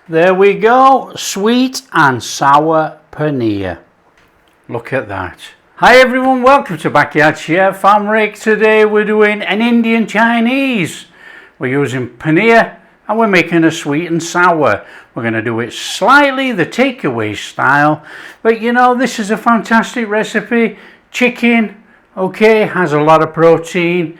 There we go, sweet and sour paneer. Look at that. Hi everyone, welcome to Backyard Chef. I'm Rick. Today we're doing an Indian Chinese. We're using paneer and we're making a sweet and sour. We're going to do it slightly the takeaway style, but you know, this is a fantastic recipe. Chicken, okay, has a lot of protein.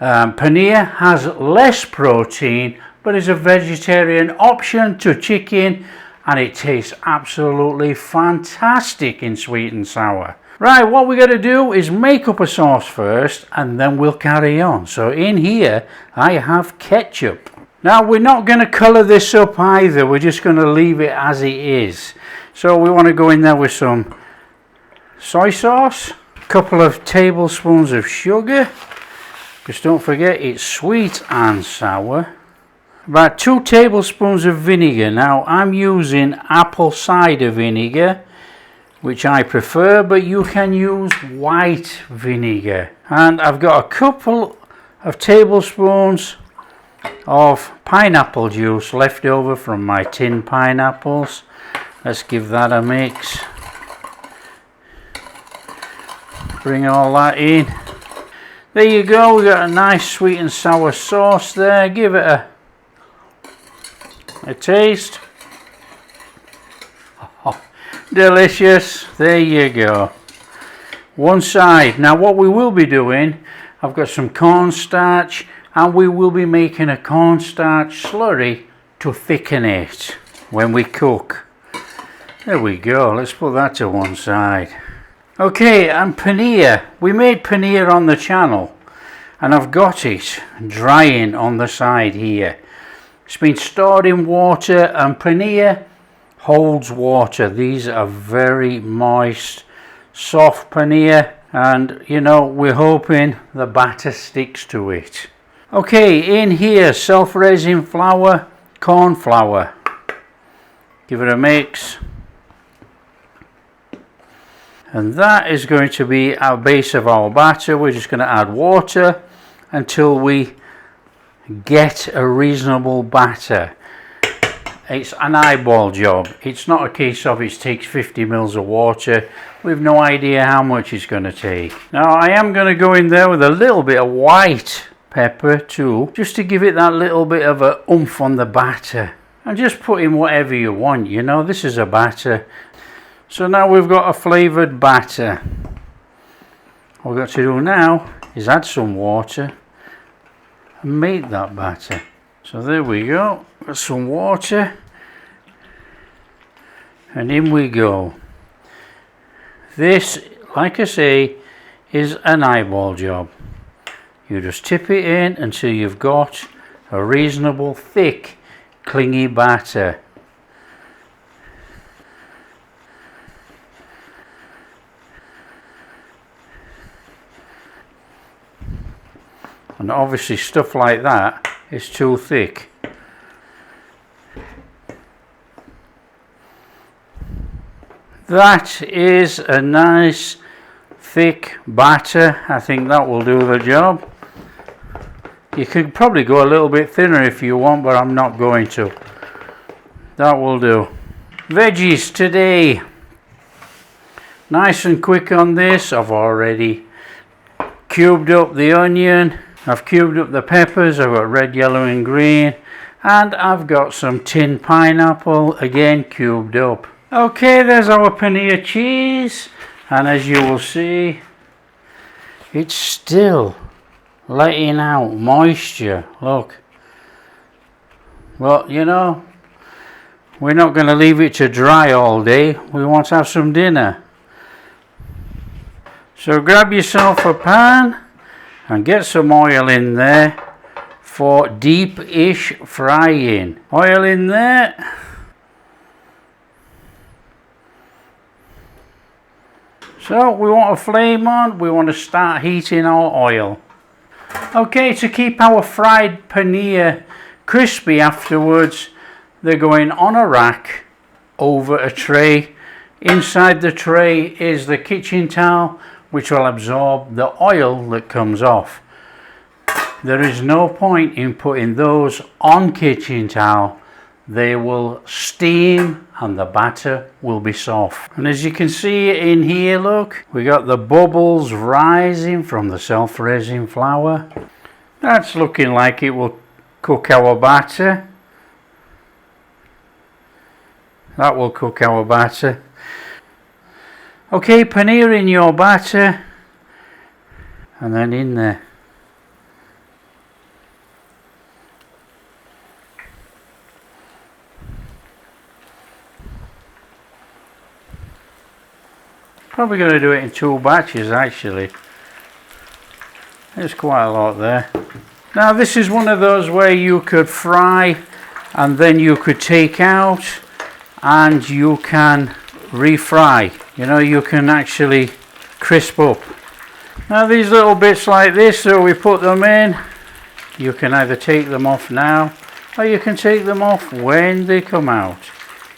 Paneer has less protein, but is a vegetarian option to chicken, and it tastes absolutely fantastic in sweet and sour. Right, what we're going to do is make up a sauce first and then we'll carry on. So in here I have ketchup. Now we're not going to colour this up either, we're just going to leave it as it is. So we want to go in there with some soy sauce, a couple of tablespoons of sugar, because don't forget it's sweet and sour. About 2 tablespoons of vinegar. Now I'm using apple cider vinegar, which I prefer, but you can use white vinegar. And I've got a couple of tablespoons of pineapple juice left over from my tin pineapples. Let's give that a mix. Bring all that in. There you go, we've got a nice sweet and sour sauce there. Give it a taste. Oh, delicious. There you go. One side. Now what we will be doing, I've got some cornstarch and we will be making a cornstarch slurry to thicken it when we cook. There we go. Let's put that to one side. Okay, and paneer. We made paneer on the channel and I've got it drying on the side here. It's been stored in water, and paneer holds water. These are very moist, soft paneer, and you know, we're hoping the batter sticks to it. Okay, in here, self-raising flour, corn flour. Give it a mix. And that is going to be our base of our batter. We're just going to add water until we get a reasonable batter. It's an eyeball job. It's not a case of it takes 50 mils of water. We've no idea how much it's going to take. Now I am going to go in there with a little bit of white pepper too, just to give it that little bit of a oomph on the batter. And just put in whatever you want, you know, this is a batter. So now we've got a flavoured batter. All we've got to do now is add some water and make that batter. So there we go, got some water, and in we go. This, like I say, is an eyeball job. You just tip it in until you've got a reasonable thick clingy batter. And obviously stuff like that is too thick. That is a nice thick batter. I think that will do the job. You could probably go a little bit thinner if you want, but I'm not going to. That will do. Veggies today. Nice and quick on this. I've already cubed up the onion. I've cubed up the peppers. I've got red, yellow and green, and I've got some tin pineapple, again cubed up. Okay, there's our paneer cheese, and as you will see, it's still letting out moisture. Look. Well, you know, we're not going to leave it to dry all day. We want to have some dinner. So grab yourself a pan and get some oil in there for deep-ish frying. Oil in there. So we want a flame on, we want to start heating our oil. Okay, to keep our fried paneer crispy afterwards, they're going on a rack over a tray. Inside the tray is the kitchen towel, which will absorb the oil that comes off. There is no point in putting those on kitchen towel. they will steam and the batter will be soft. And as you can see in here, look, we got the bubbles rising from the self-raising flour. That's looking like it will cook our batter. That will cook our batter. Okay, paneer in your batter and then in there. Probably going to do it in 2 batches actually. There's quite a lot there. Now this is one of those where you could fry and then you could take out and you can refry. You know, you can actually crisp up. Now these little bits like this, so we put them in, you can either take them off now or you can take them off when they come out.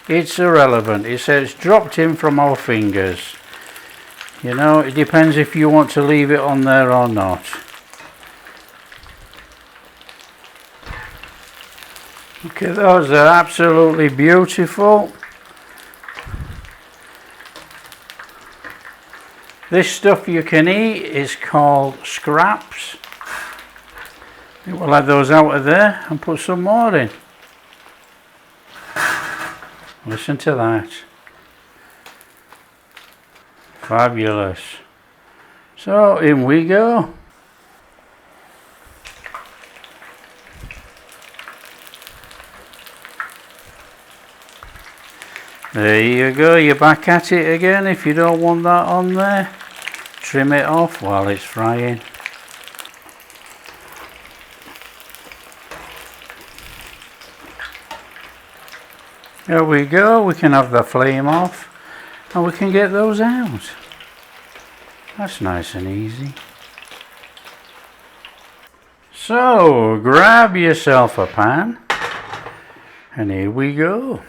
It's irrelevant. It says dropped in from our fingers. You know, it depends if you want to leave it on there or not. Okay, those are absolutely beautiful. This stuff you can eat is called scraps. We'll add those out of there and put some more in. Listen to that. Fabulous. So in we go. There you go, you're back at it again. If you don't want that on there, trim it off while it's frying. There we go, we can have the flame off and we can get those out. That's nice and easy. So grab yourself a pan and here we go.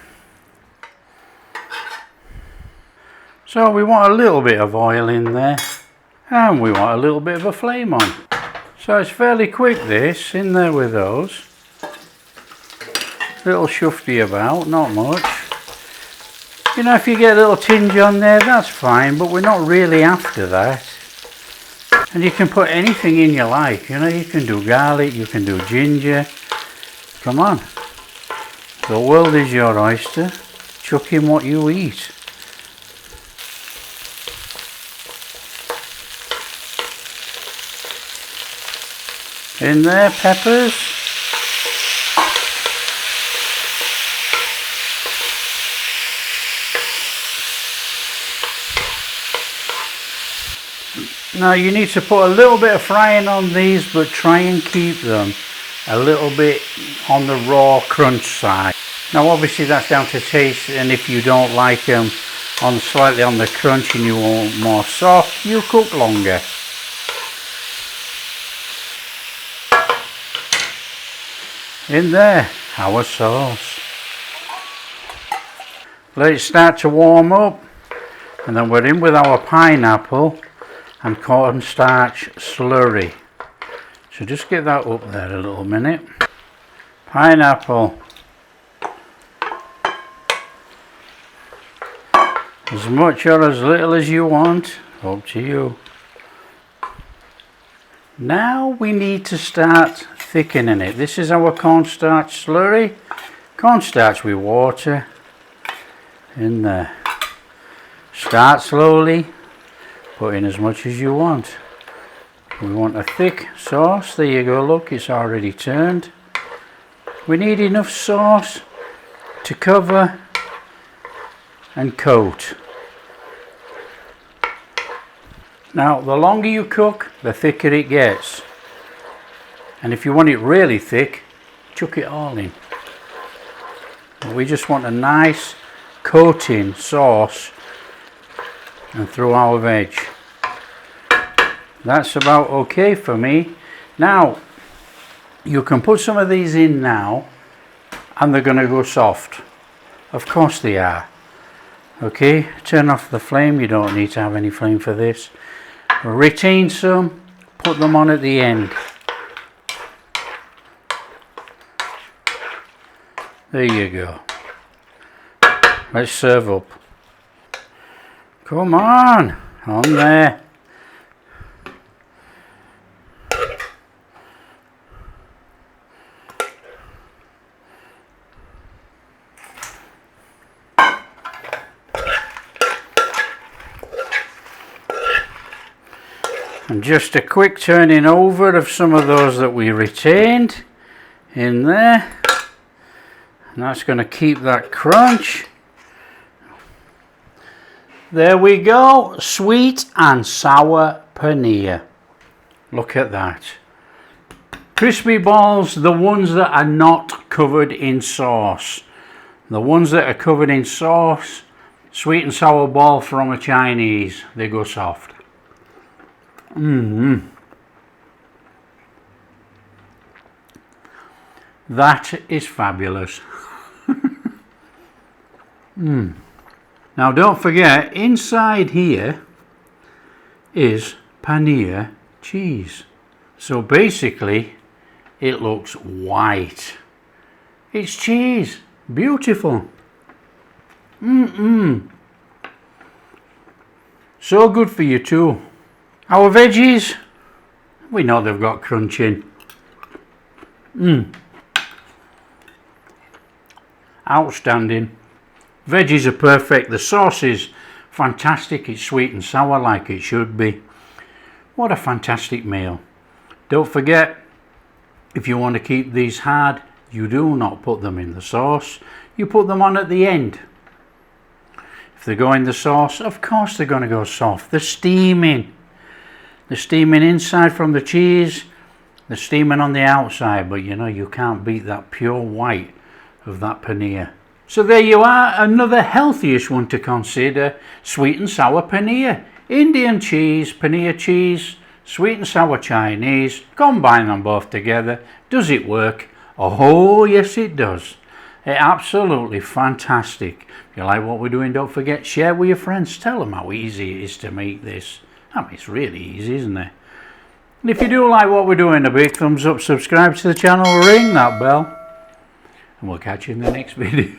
So we want a little bit of oil in there and we want a little bit of a flame on. So it's fairly quick this, in there with those. Little shufty about, not much. You know, if you get a little tinge on there, that's fine, but we're not really after that. And you can put anything in you like, you know, you can do garlic, you can do ginger. Come on. The world is your oyster. Chuck in what you eat. In there, peppers. Now you need to put a little bit of frying on these, but try and keep them a little bit on the raw crunch side. Now obviously that's down to taste, and if you don't like them on slightly on the crunch and you want more soft, you cook longer. In there, our sauce. Let it start to warm up, and then we're in with our pineapple and cornstarch slurry. So just get that up there a little minute. Pineapple. As much or as little as you want, up to you. Now we need to start thickening it. This is our cornstarch slurry. Cornstarch with water in there. Start slowly, put in as much as you want. We want a thick sauce. There you go, look, it's already turned. We need enough sauce to cover and coat. Now the longer you cook, the thicker it gets. And if you want it really thick, chuck it all in. We just want a nice coating sauce and through our veg. That's about okay for me. Now you can put some of these in now and they're going to go soft. Of course they are. Okay, turn off the flame. You don't need to have any flame for this. Retain some, put them on at the end. There you go. Let's serve up. Come on there. And just a quick turning over of some of those that we retained in there. And that's going to keep that crunch. There we go, sweet and sour paneer. Look at that. Crispy balls, the ones that are not covered in sauce. The ones that are covered in sauce, sweet and sour ball from a Chinese, they go soft. That is fabulous. Now don't forget, inside here is paneer cheese. So basically it looks white. It's cheese. Beautiful. So good for you too. Our veggies, we know they've got crunch in. Outstanding. Veggies are perfect. The sauce is fantastic. It's sweet and sour like it should be. What a fantastic meal. Don't forget, if you want to keep these hard, you do not put them in the sauce. You put them on at the end. If they go in the sauce, of course they're going to go soft. They're steaming. They're steaming inside from the cheese. They're steaming on the outside. But you know, you can't beat that pure white of that paneer. So there you are, another healthiest one to consider. Sweet and sour paneer. Indian cheese, paneer cheese, sweet and sour Chinese. Combine them both together. Does it work? Oh yes it does. It's absolutely fantastic. If you like what we're doing, don't forget, share with your friends. Tell them how easy it is to make this. I mean, it's really easy, isn't it? And if you do like what we're doing, a big thumbs up, subscribe to the channel, ring that bell. And we'll catch you in the next video.